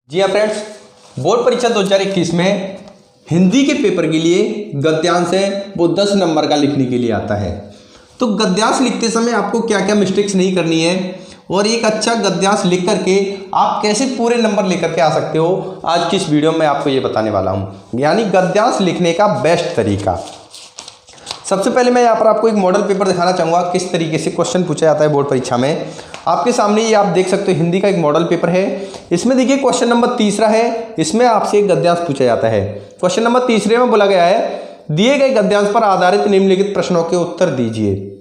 जी हाँ friends, board परीक्षा 2021 में हिंदी के पेपर के लिए गद्यांश है वो 10 नंबर का लिखने के लिए आता है। तो गद्यांश लिखते समय आपको क्या क्या मिस्टेक्स नहीं करनी है और एक अच्छा गद्यांश लिख करके आप कैसे पूरे नंबर लेकर के आ सकते हो, आज की इस वीडियो में आपको ये बताने वाला हूँ। यानी गद्यांश लिखने का बेस्ट तरीका। सबसे पहले मैं यहाँ पर आपको एक मॉडल पेपर दिखाना चाहूँगा किस तरीके से क्वेश्चन पूछा जाता है बोर्ड परीक्षा में। आपके सामने ये आप देख सकते हो, हिंदी का एक मॉडल पेपर है। इसमें देखिए क्वेश्चन नंबर 3 है। इसमें आपसे एक गद्यांश पूछा जाता है। क्वेश्चन नंबर 3 में बोला गया है, दिए गए गद्यांश पर आधारित निम्नलिखित प्रश्नों के उत्तर दीजिए।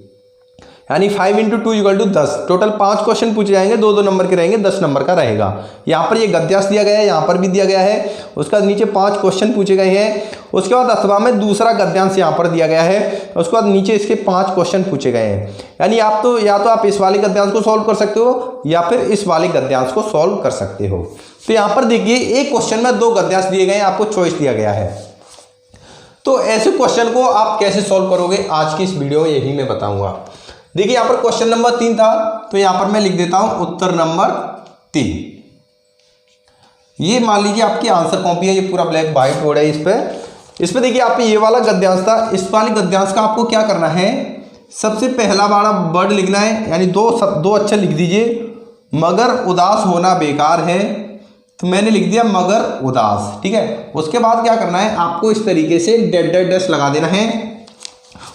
यानी 5 × 2 = 10। टोटल 5 क्वेश्चन पूछे जाएंगे, 2-2 नंबर के रहेंगे, 10 नंबर का रहेगा। यहाँ पर ये गद्यांश दिया गया है, यहाँ पर भी दिया गया है। उसके बाद नीचे 5 क्वेश्चन पूछे गए हैं। उसके बाद अथवा में दूसरा गद्यांश यहाँ पर दिया गया है। उसके बाद नीचे इसके 5 क्वेश्चन पूछे गए हैं। यानी आप तो या तो आप इस वाले गद्यांश को सॉल्व कर सकते हो या फिर इस वाले गद्यांश को सॉल्व कर सकते हो। तो यहाँ पर देखिए एक क्वेश्चन में 2 गद्यांश दिए गए हैं, आपको चॉइस दिया गया है। तो ऐसे क्वेश्चन को आप कैसे सॉल्व करोगे, आज की इस वीडियो में यही मैं बताऊंगा। देखिए यहाँ पर क्वेश्चन नंबर 3 था, तो यहाँ पर मैं लिख देता हूं उत्तर नंबर 3। ये मान लीजिए आपकी आंसर कॉपी है, ये पूरा ब्लैक व्हाइट बोर्ड है। इस पे देखिए आप ये वाला गद्यांश था। इस वाले गद्यांश का आपको क्या करना है, सबसे पहला वाला वर्ड लिखना है। यानी दो अक्षर लिख दीजिए। मगर उदास होना बेकार है, तो मैंने लिख दिया मगर उदास। ठीक है। उसके बाद क्या करना है, आपको इस तरीके से डैश लगा देना है।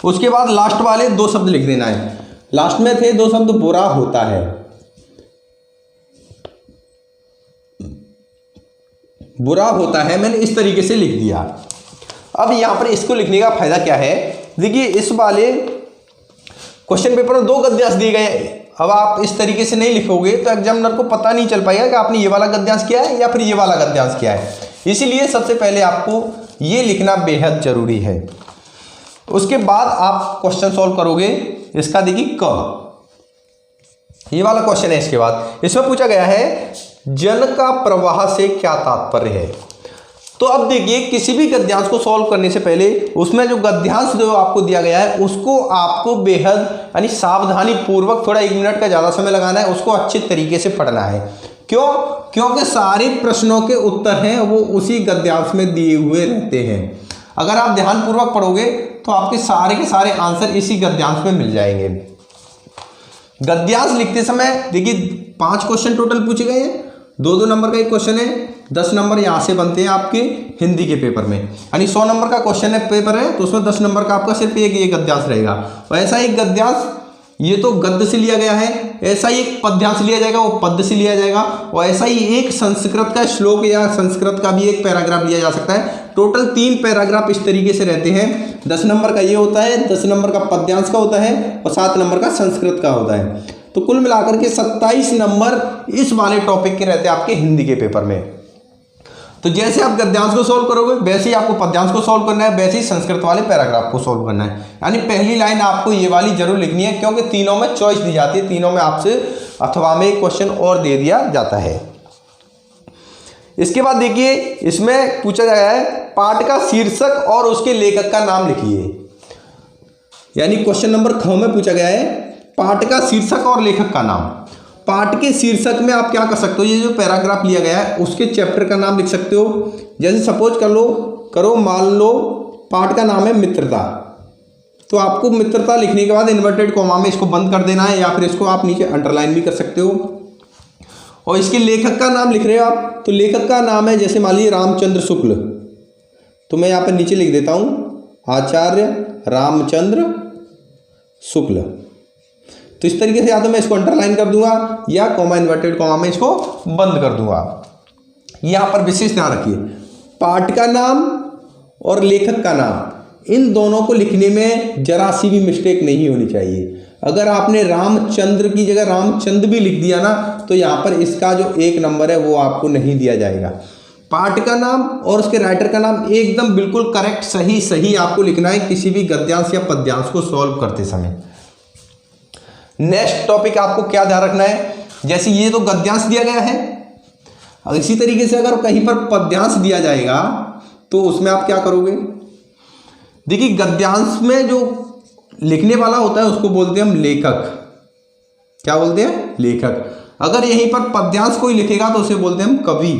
उसके बाद लास्ट वाले 2 शब्द लिख देना है। लास्ट में थे 2 शब्द, बुरा होता है, बुरा होता है, मैंने इस तरीके से लिख दिया। अब यहां पर इसको लिखने का फायदा क्या है, देखिए इस वाले क्वेश्चन पेपर में 2 गद्यांश दिए गए। अब आप इस तरीके से नहीं लिखोगे तो एग्जामिनर को पता नहीं चल पाएगा कि आपने ये वाला गद्यांश किया है या फिर ये वाला गद्यांश किया है। इसीलिए सबसे पहले आपको ये लिखना बेहद जरूरी है। उसके बाद आप क्वेश्चन सॉल्व करोगे। इसका देखिए क, ये वाला क्वेश्चन है। इसके बाद इसमें पूछा गया है, जल का प्रवाह से क्या तात्पर्य है। तो अब देखिए किसी भी गद्यांश को सॉल्व करने से पहले उसमें जो गद्यांश जो आपको दिया गया है उसको आपको बेहद यानी सावधानी पूर्वक, थोड़ा 1 मिनट का ज़्यादा समय लगाना है, उसको अच्छे तरीके से पढ़ना है। क्यों? क्योंकि सारे प्रश्नों के उत्तर हैं वो उसी गद्यांश में दिए हुए रहते हैं। अगर आप ध्यानपूर्वक पढ़ोगे तो आपके सारे के सारे आंसर इसी गद्यांश में मिल जाएंगे। गद्यांश लिखते समय देखिए 5 क्वेश्चन टोटल पूछे गए हैं, 2-2 नंबर का एक क्वेश्चन है। 10 नंबर यहाँ से बनते हैं आपके हिंदी के पेपर में। यानी 100 नंबर का क्वेश्चन है पेपर है, तो उसमें 10 नंबर का आपका सिर्फ एक ये गद्यांश रहेगा। और ऐसा एक गद्यांश ये तो गद्य से लिया गया है, ऐसा ही एक पद्यांश लिया जाएगा, वो पद्य से लिया जाएगा। और ऐसा ही एक संस्कृत का श्लोक या संस्कृत का भी एक पैराग्राफ लिया जा सकता है। टोटल 3 पैराग्राफ इस तरीके से रहते हैं। 10 नंबर का ये होता है, 10 नंबर का पद्यांश का होता है और 7 नंबर का संस्कृत का होता है। तो कुल मिलाकर के 27 नंबर इस वाले टॉपिक के रहते हैं आपके हिंदी के पेपर में। तो जैसे आप गद्यांश को सॉल्व करोगे वैसे ही आपको पद्यांश को सॉल्व करना है, वैसे ही संस्कृत वाले पैराग्राफ को सॉल्व करना है। यानी पहली लाइन आपको ये वाली जरूर लिखनी है, क्योंकि तीनों में चॉइस दी जाती है, तीनों में आपसे अथवा में एक क्वेश्चन और दे दिया जाता है। इसके बाद देखिए इसमें पूछा गया है, पाठ का शीर्षक और उसके लेखक का नाम लिखिए। यानी क्वेश्चन नंबर 6 में पूछा गया है, पाठ का शीर्षक और लेखक का नाम। पाठ के शीर्षक में आप क्या कर सकते हो, ये जो पैराग्राफ लिया गया है उसके चैप्टर का नाम लिख सकते हो। जैसे सपोज मान लो पाठ का नाम है मित्रता, तो आपको मित्रता लिखने के बाद इन्वर्टेड कॉमा में इसको बंद कर देना है, या फिर इसको आप नीचे अंडरलाइन भी कर सकते हो। और इसके लेखक का नाम लिख रहे हो आप, तो लेखक का नाम है जैसे मान लीजिए रामचंद्र शुक्ल, तो मैं यहाँ पर नीचे लिख देता हूँ आचार्य रामचंद्र शुक्ल। तो इस तरीके से या तो मैं इसको अंडरलाइन कर दूंगा या कॉमा इन्वर्टेड कॉमा में इसको बंद कर दूंगा। यहाँ पर विशेष ध्यान रखिए, पाठ का नाम और लेखक का नाम इन दोनों को लिखने में जरा सी भी मिस्टेक नहीं होनी चाहिए। अगर आपने रामचंद्र की जगह रामचंद भी लिख दिया ना, तो यहाँ पर इसका जो 1 नंबर है वो आपको नहीं दिया जाएगा। पाठ का नाम और उसके राइटर का नाम एकदम बिल्कुल करेक्ट सही आपको लिखना है किसी भी गद्यांश या पद्यांश को सॉल्व करते समय। नेक्स्ट टॉपिक आपको क्या ध्यान रखना है, जैसे ये तो गद्यांश दिया गया है, इसी तरीके से अगर कहीं पर पद्यांश दिया जाएगा तो उसमें आप क्या करोगे। देखिए गद्यांश में जो लिखने वाला होता है उसको बोलते हैं हम लेखक। क्या बोलते हैं? लेखक। अगर यहीं पर पद्यांश कोई लिखेगा तो उसे बोलते हैं हम कवि।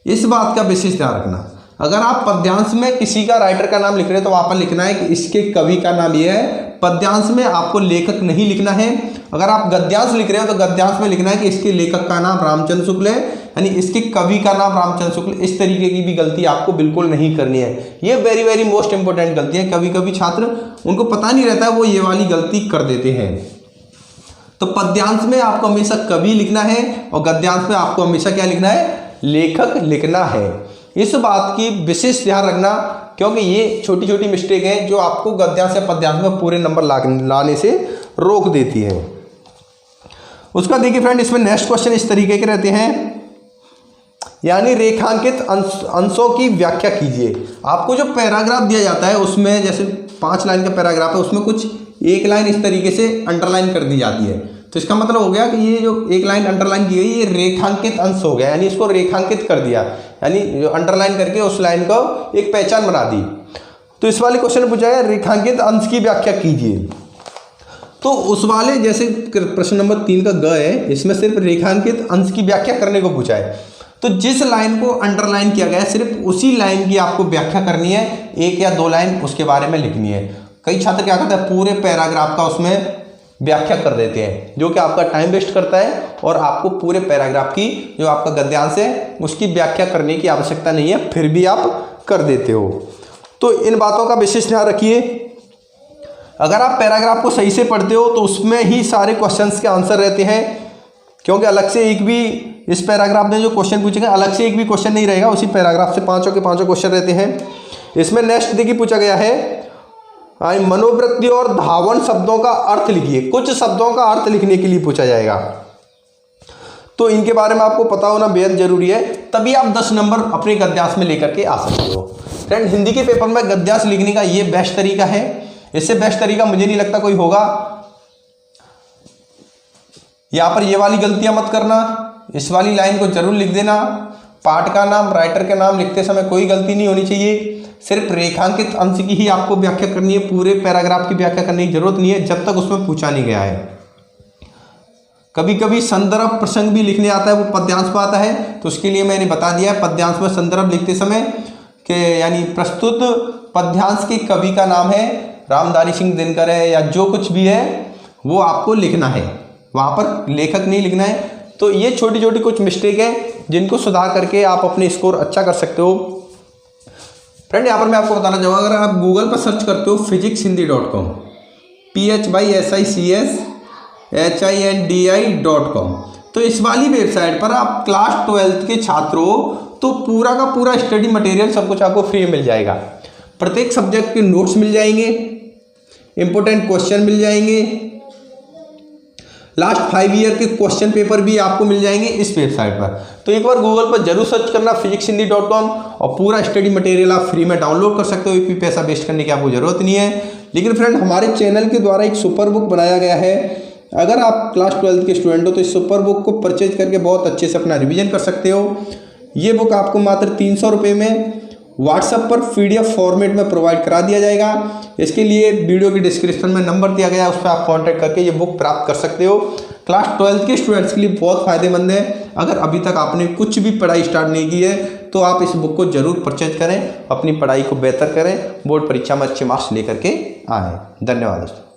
इस बात का विशेष ध्यान रखना, अगर आप पद्यांश में किसी का राइटर का नाम लिख रहे हैं तो वहाँ पर लिखना है कि इसके कवि का नाम ये है। पद्यांश में आपको लेखक नहीं लिखना है। अगर आप गद्यांश लिख रहे हो तो गद्यांश में लिखना है कि इसके लेखक का नाम रामचंद्र शुक्ल है, यानी इसके कवि का नाम रामचंद्र शुक्ल। इस तरीके की भी गलती आपको बिल्कुल नहीं करनी है। ये वेरी वेरी मोस्ट इंपॉर्टेंट गलती है। कभी कभी छात्र उनको पता नहीं रहता है, वो ये वाली गलती कर देते हैं। तो पद्यांश में आपको हमेशा कवि लिखना है और गद्यांश में आपको हमेशा क्या लिखना है, लेखक लिखना है। इस बात की विशेष ध्यान रखना, क्योंकि ये छोटी छोटी मिस्टेक है जो आपको गद्यांश या पद्यांश में पूरे नंबर लाने से रोक देती है। उसका देखिए फ्रेंड, इसमें नेक्स्ट क्वेश्चन इस तरीके के रहते हैं, यानी रेखांकित अंशों की व्याख्या कीजिए। आपको जो पैराग्राफ दिया जाता है उसमें जैसे 5 लाइन का पैराग्राफ है, उसमें कुछ एक लाइन इस तरीके से अंडरलाइन कर दी जाती है। तो इसका मतलब हो गया कि ये जो एक लाइन अंडरलाइन की गई ये रेखांकित अंश हो गया, यानी इसको रेखांकित कर दिया, यानी जो अंडरलाइन करके उस लाइन को एक पहचान बना दी। तो इस वाले क्वेश्चन में पूछा है रेखांकित अंश की व्याख्या कीजिए। तो उस वाले जैसे प्रश्न नंबर 3 का ग है, इसमें सिर्फ रेखांकित अंश की व्याख्या करने को पूछा है। तो जिस लाइन को अंडरलाइन किया गया है सिर्फ उसी लाइन की आपको व्याख्या करनी है, 1 या 2 लाइन उसके बारे में लिखनी है। कई छात्र क्या करते हैं, पूरे पैराग्राफ का उसमें व्याख्या कर देते हैं, जो कि आपका टाइम वेस्ट करता है और आपको पूरे पैराग्राफ की जो आपका गद्यांश है उसकी व्याख्या करने की आवश्यकता नहीं है, फिर भी आप कर देते हो। तो इन बातों का विशेष ध्यान रखिए। अगर आप पैराग्राफ को सही से पढ़ते हो तो उसमें ही सारे क्वेश्चंस के आंसर रहते हैं, क्योंकि अलग से एक भी इस पैराग्राफ में जो क्वेश्चन पूछेंगे अलग से एक भी क्वेश्चन नहीं रहेगा, उसी पैराग्राफ से 5 के 5 क्वेश्चन रहते हैं। इसमें नेक्स्ट देखिए पूछा गया है मनोवृत्ति और धावन शब्दों का अर्थ लिखिए। कुछ शब्दों का अर्थ लिखने के लिए पूछा जाएगा, तो इनके बारे में आपको पता होना बेहद जरूरी है, तभी आप 10 नंबर अपने गद्यांश में लेकर के आ सकते हो। फ्रेंड, हिंदी के पेपर में गद्यांश लिखने का ये बेस्ट तरीका है, इससे बेस्ट तरीका मुझे नहीं लगता कोई होगा। यहां पर ये वाली गलतियां मत करना, इस वाली लाइन को जरूर लिख देना। पाठ का नाम, राइटर के नाम लिखते समय कोई गलती नहीं होनी चाहिए। सिर्फ रेखांकित अंश की ही आपको व्याख्या करनी है, पूरे पैराग्राफ की व्याख्या करने की जरूरत नहीं है जब तक उसमें पूछा नहीं गया है। कभी कभी संदर्भ प्रसंग भी लिखने आता है, वो पद्यांश में आता है, तो उसके लिए मैंने बता दिया है पद्यांश में संदर्भ लिखते समय कि यानी प्रस्तुत पद्यांश के कवि का नाम है रामधारी सिंह दिनकर है या जो कुछ भी है वो आपको लिखना है, वहाँ पर लेखक नहीं लिखना है। तो ये छोटी छोटी कुछ मिस्टेक है जिनको सुधार करके आप अपने स्कोर अच्छा कर सकते हो। फ्रेंड, यहाँ पर मैं आपको बताना चाहूँगा, अगर आप गूगल पर सर्च करते हो physicshindy.com, PHYSICSHINDI.com, तो इस वाली वेबसाइट पर आप क्लास 12th के छात्र हो तो पूरा का पूरा स्टडी मटेरियल सब कुछ आपको फ्री में मिल जाएगा। प्रत्येक सब्जेक्ट के नोट्स मिल जाएंगे, इंपॉर्टेंट क्वेश्चन मिल जाएंगे, लास्ट 5 ईयर के क्वेश्चन पेपर भी आपको मिल जाएंगे इस वेबसाइट पर। तो एक बार गूगल पर जरूर सर्च करना physicshindy.com और पूरा स्टडी मटेरियल आप फ्री में डाउनलोड कर सकते हो। एक भी पैसा वेस्ट करने की आपको जरूरत नहीं है। लेकिन फ्रेंड, हमारे चैनल के द्वारा एक सुपर बुक बनाया गया है, अगर आप क्लास 12th के स्टूडेंट हो तो इस सुपर बुक को परचेज करके बहुत अच्छे से अपना रिविजन कर सकते हो। ये बुक आपको मात्र 300 रुपये में व्हाट्सएप पर PDF फॉर्मेट में प्रोवाइड करा दिया जाएगा। इसके लिए वीडियो की डिस्क्रिप्शन में नंबर दिया गया है, उस पर आप कांटेक्ट करके ये बुक प्राप्त कर सकते हो। क्लास 12th के स्टूडेंट्स के लिए बहुत फ़ायदेमंद है। अगर अभी तक आपने कुछ भी पढ़ाई स्टार्ट नहीं की है तो आप इस बुक को जरूर परचेज करें, अपनी पढ़ाई को बेहतर करें, बोर्ड परीक्षा में अच्छे मार्क्स लेकर के आएँ। धन्यवाद दोस्तों।